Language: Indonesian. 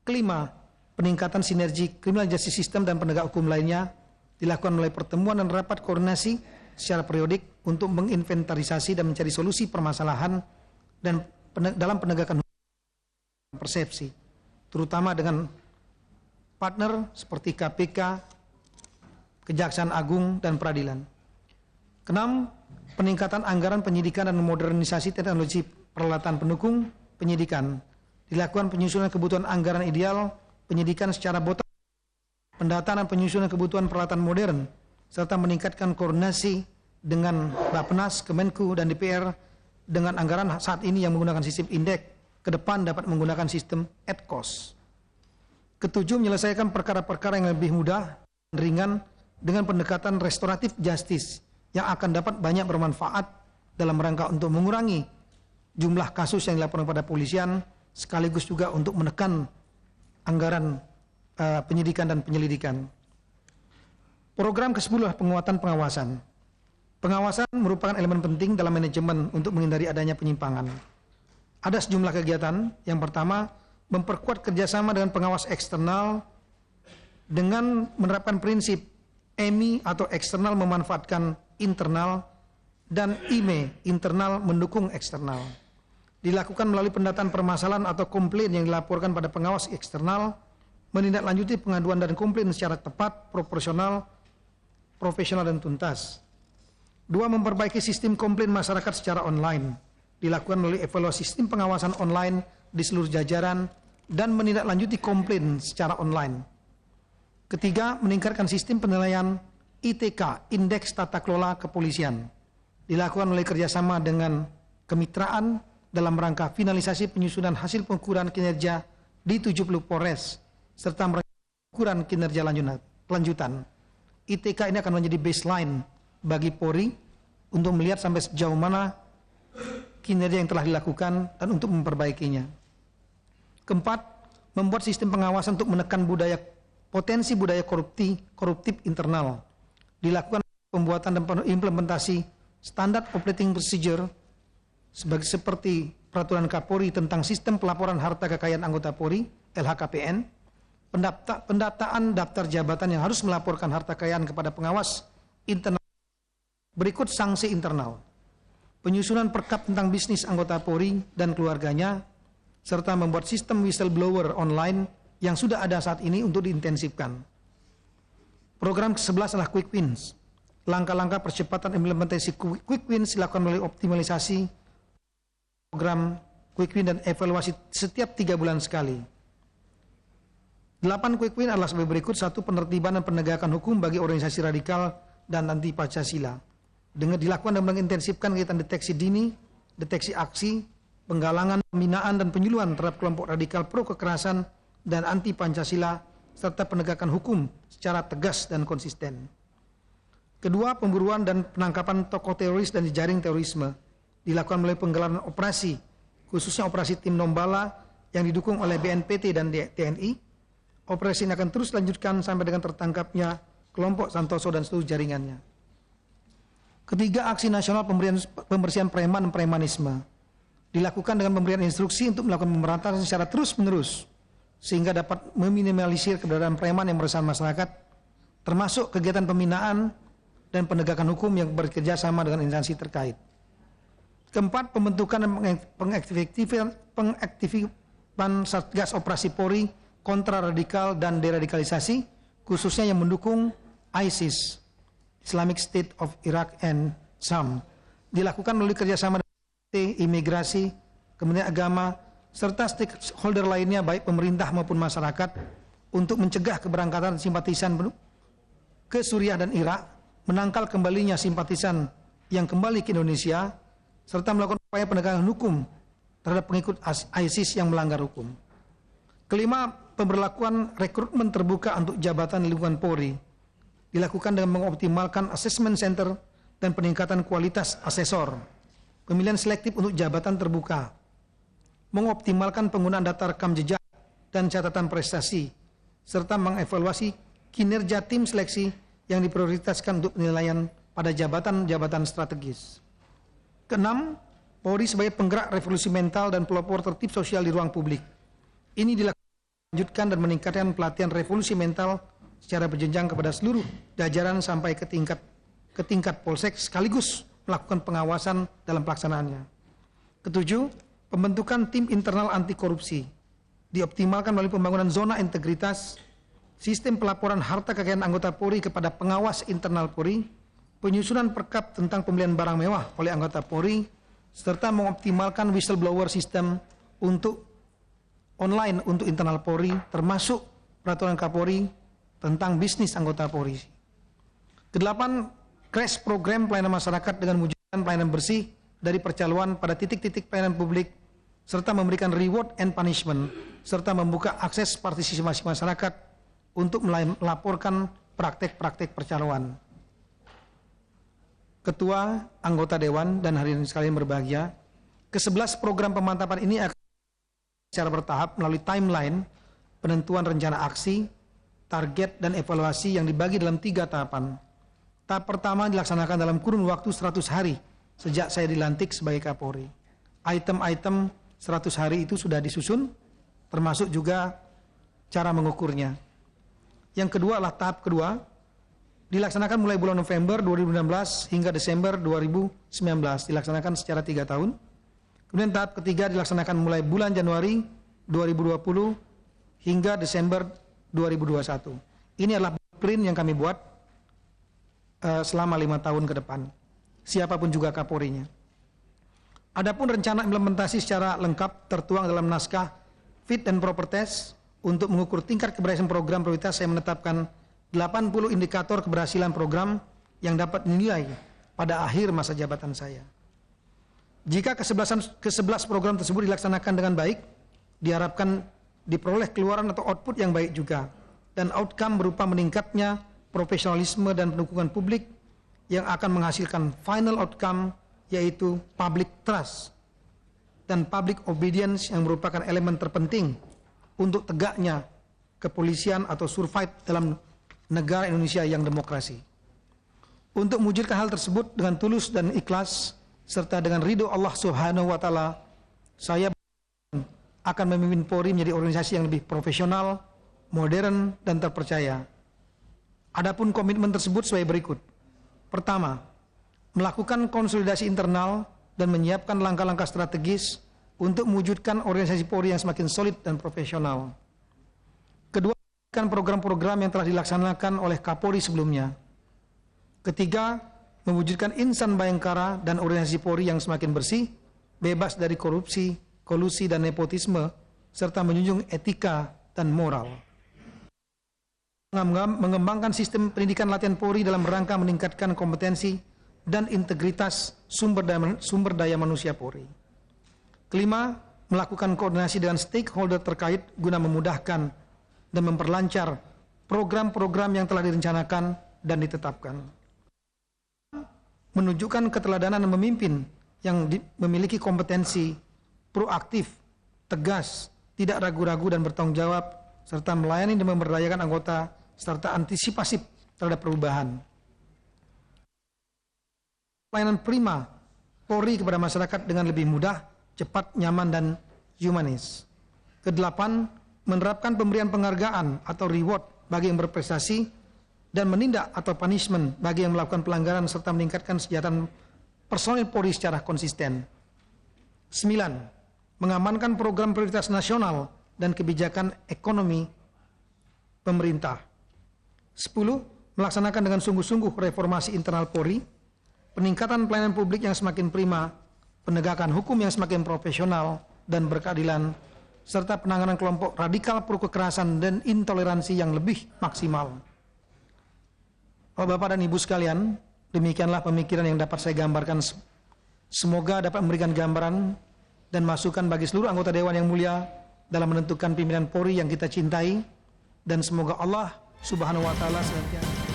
Kelima, peningkatan sinergi criminal justice system dan penegak hukum lainnya dilakukan melalui pertemuan dan rapat koordinasi secara periodik untuk menginventarisasi dan mencari solusi permasalahan dan dalam penegakan hukum persepsi, terutama dengan partner seperti KPK, Kejaksaan Agung, dan Peradilan. Keenam, peningkatan anggaran penyidikan dan modernisasi teknologi peralatan pendukung penyidikan. Dilakukan penyusunan kebutuhan anggaran ideal penyidikan secara bottom, pendataan dan penyusunan kebutuhan peralatan modern, serta meningkatkan koordinasi dengan Bappenas, Kemenku, dan DPR dengan anggaran saat ini yang menggunakan sistem indeks, ke depan dapat menggunakan sistem ad-cost. Ketujuh, menyelesaikan perkara-perkara yang lebih mudah dan ringan dengan pendekatan restoratif justice yang akan dapat banyak bermanfaat dalam rangka untuk mengurangi jumlah kasus yang dilaporkan pada polisian, sekaligus juga untuk menekan anggaran penyidikan dan penyelidikan. Program ke-10, penguatan pengawasan. Pengawasan merupakan elemen penting dalam manajemen untuk menghindari adanya penyimpangan. Ada sejumlah kegiatan. Yang pertama, memperkuat kerjasama dengan pengawas eksternal dengan menerapkan prinsip EMI atau eksternal memanfaatkan internal dan IME, internal mendukung eksternal. Dilakukan melalui pendataan permasalahan atau komplain yang dilaporkan pada pengawas eksternal, menindaklanjuti pengaduan dan komplain secara tepat, proporsional, profesional, dan tuntas. Dua, memperbaiki sistem komplain masyarakat secara online. Dilakukan melalui evaluasi sistem pengawasan online di seluruh jajaran dan menindaklanjuti komplain secara online. Ketiga, meningkatkan sistem penilaian ITK, Indeks Tata Kelola Kepolisian. Dilakukan melalui kerjasama dengan kemitraan dalam rangka finalisasi penyusunan hasil pengukuran kinerja di 70 Polres, serta ukuran kinerja lanjutan. ITK ini akan menjadi baseline bagi Polri untuk melihat sampai sejauh mana kinerja yang telah dilakukan dan untuk memperbaikinya. Keempat, membuat sistem pengawasan untuk menekan potensi budaya koruptif internal. Dilakukan pembuatan dan implementasi standar operating procedure seperti peraturan Kapolri tentang sistem pelaporan harta kekayaan anggota Polri, LHKPN, pendataan daftar jabatan yang harus melaporkan harta kekayaan kepada pengawas internal. Berikut sanksi internal, penyusunan perkap tentang bisnis anggota Polri dan keluarganya, serta membuat sistem whistleblower online yang sudah ada saat ini untuk diintensifkan. Program ke-11 adalah Quick Wins. Langkah-langkah percepatan implementasi Quick Wins dilakukan melalui optimalisasi program Quick Win dan evaluasi setiap 3 bulan sekali. 8 Quick Win adalah sebagai berikut. 1. Penertiban dan penegakan hukum bagi organisasi radikal dan anti Pancasila. Dengan dilakukan dan mengintensifkan kegiatan deteksi dini, deteksi aksi, penggalangan, pembinaan, dan penyuluhan terhadap kelompok radikal pro kekerasan dan anti Pancasila, serta penegakan hukum secara tegas dan konsisten. Kedua, pemburuan dan penangkapan tokoh teroris dan jejaring terorisme dilakukan melalui penggelaran operasi, khususnya operasi Tim Nombala yang didukung oleh BNPT dan TNI. Operasi ini akan terus dilanjutkan sampai dengan tertangkapnya kelompok Santoso dan seluruh jaringannya. Ketiga, aksi nasional pembersihan preman dan premanisme dilakukan dengan pemberian instruksi untuk melakukan pemberantasan secara terus-menerus sehingga dapat meminimalisir keberadaan preman yang meresahkan masyarakat, termasuk kegiatan pembinaan dan penegakan hukum yang bekerja sama dengan instansi terkait. Keempat, pembentukan dan pengaktifan Satgas Operasi Polri kontra radikal dan deradikalisasi, khususnya yang mendukung ISIS, Islamic State of Iraq and Sham, dilakukan melalui kerjasama dengan imigrasi, Kementerian Agama, serta stakeholder lainnya baik pemerintah maupun masyarakat untuk mencegah keberangkatan simpatisan ke Suriah dan Irak, menangkal kembalinya simpatisan yang kembali ke Indonesia, serta melakukan upaya penegakan hukum terhadap pengikut ISIS yang melanggar hukum. Kelima, pemberlakuan rekrutmen terbuka untuk jabatan lingkungan Polri dilakukan dengan mengoptimalkan assessment center dan peningkatan kualitas asesor, pemilihan selektif untuk jabatan terbuka, mengoptimalkan penggunaan data rekam jejak dan catatan prestasi, serta mengevaluasi kinerja tim seleksi yang diprioritaskan untuk penilaian pada jabatan-jabatan strategis. Keenam, Polri sebagai penggerak revolusi mental dan pelopor tertib sosial di ruang publik. Ini dilakukan Lanjutkan dan meningkatkan pelatihan revolusi mental secara berjenjang kepada seluruh jajaran sampai ke tingkat polsek sekaligus melakukan pengawasan dalam pelaksanaannya. Ketujuh, pembentukan tim internal anti korupsi dioptimalkan melalui pembangunan zona integritas, sistem pelaporan harta kekayaan anggota Polri kepada pengawas internal Polri, penyusunan perkap tentang pembelian barang mewah oleh anggota Polri, serta mengoptimalkan whistleblower system untuk online untuk internal Polri, termasuk peraturan Kapolri tentang bisnis anggota Polri. Kedelapan, crash program pelayanan masyarakat dengan mewujudkan pelayanan bersih dari percaloan pada titik-titik pelayanan publik, serta memberikan reward and punishment, serta membuka akses partisipasi masyarakat untuk melaporkan praktek-praktek percaloan. Ketua, anggota Dewan, dan hadirin sekalian berbahagia, ke-11 program pemantapan ini akan secara bertahap melalui timeline, penentuan rencana aksi, target, dan evaluasi yang dibagi dalam 3 tahapan. Tahap pertama dilaksanakan dalam kurun waktu 100 hari sejak saya dilantik sebagai Kapolri. Item-item 100 hari itu sudah disusun, termasuk juga cara mengukurnya. Yang kedua adalah tahap kedua, dilaksanakan mulai bulan November 2016 hingga Desember 2019, dilaksanakan secara 3 tahun. Kemudian tahap ketiga dilaksanakan mulai bulan Januari 2020 hingga Desember 2021. Ini adalah blueprint yang kami buat selama 5 tahun ke depan. Siapapun juga Kapolrinya. Adapun rencana implementasi secara lengkap tertuang dalam naskah Fit and Proper Test. Untuk mengukur tingkat keberhasilan program prioritas, saya menetapkan 80 indikator keberhasilan program yang dapat dinilai pada akhir masa jabatan saya. Jika ke-11 program tersebut dilaksanakan dengan baik, diharapkan diperoleh keluaran atau output yang baik juga, dan outcome berupa meningkatnya profesionalisme dan pendukungan publik yang akan menghasilkan final outcome, yaitu public trust dan public obedience yang merupakan elemen terpenting untuk tegaknya kepolisian atau survive dalam negara Indonesia yang demokrasi. Untuk mewujudkan hal tersebut dengan tulus dan ikhlas, serta dengan ridho Allah Subhanahu wa Ta'ala, saya akan memimpin Polri menjadi organisasi yang lebih profesional, modern, dan terpercaya. Adapun komitmen tersebut sebagai berikut. Pertama, melakukan konsolidasi internal dan menyiapkan langkah-langkah strategis untuk mewujudkan organisasi Polri yang semakin solid dan profesional. Kedua, program-program yang telah dilaksanakan oleh Kapolri sebelumnya. Ketiga, mewujudkan insan Bayangkara dan organisasi Polri yang semakin bersih, bebas dari korupsi, kolusi, dan nepotisme, serta menjunjung etika dan moral. Mengembangkan sistem pendidikan latihan Polri dalam rangka meningkatkan kompetensi dan integritas sumber daya manusia Polri. Kelima, melakukan koordinasi dengan stakeholder terkait guna memudahkan dan memperlancar program-program yang telah direncanakan dan ditetapkan. Menunjukkan keteladanan dan memimpin yang memiliki kompetensi, proaktif, tegas, tidak ragu-ragu dan bertanggung jawab, serta melayani dan memberdayakan anggota, serta antisipasi terhadap perubahan. Pelayanan prima Polri kepada masyarakat dengan lebih mudah, cepat, nyaman, dan humanis. Kedelapan, menerapkan pemberian penghargaan atau reward bagi yang berprestasi dan menindak atau punishment bagi yang melakukan pelanggaran, serta meningkatkan kesejahteraan personil Polri secara konsisten. 9. Mengamankan program prioritas nasional dan kebijakan ekonomi pemerintah. 10. Melaksanakan dengan sungguh-sungguh reformasi internal Polri, peningkatan pelayanan publik yang semakin prima, penegakan hukum yang semakin profesional dan berkeadilan, serta penanganan kelompok radikal pro kekerasan dan intoleransi yang lebih maksimal. Bapak dan Ibu sekalian, demikianlah pemikiran yang dapat saya gambarkan. Semoga dapat memberikan gambaran dan masukan bagi seluruh anggota Dewan yang mulia dalam menentukan pimpinan Polri yang kita cintai, dan semoga Allah Subhanahu wa Ta'ala senantiasa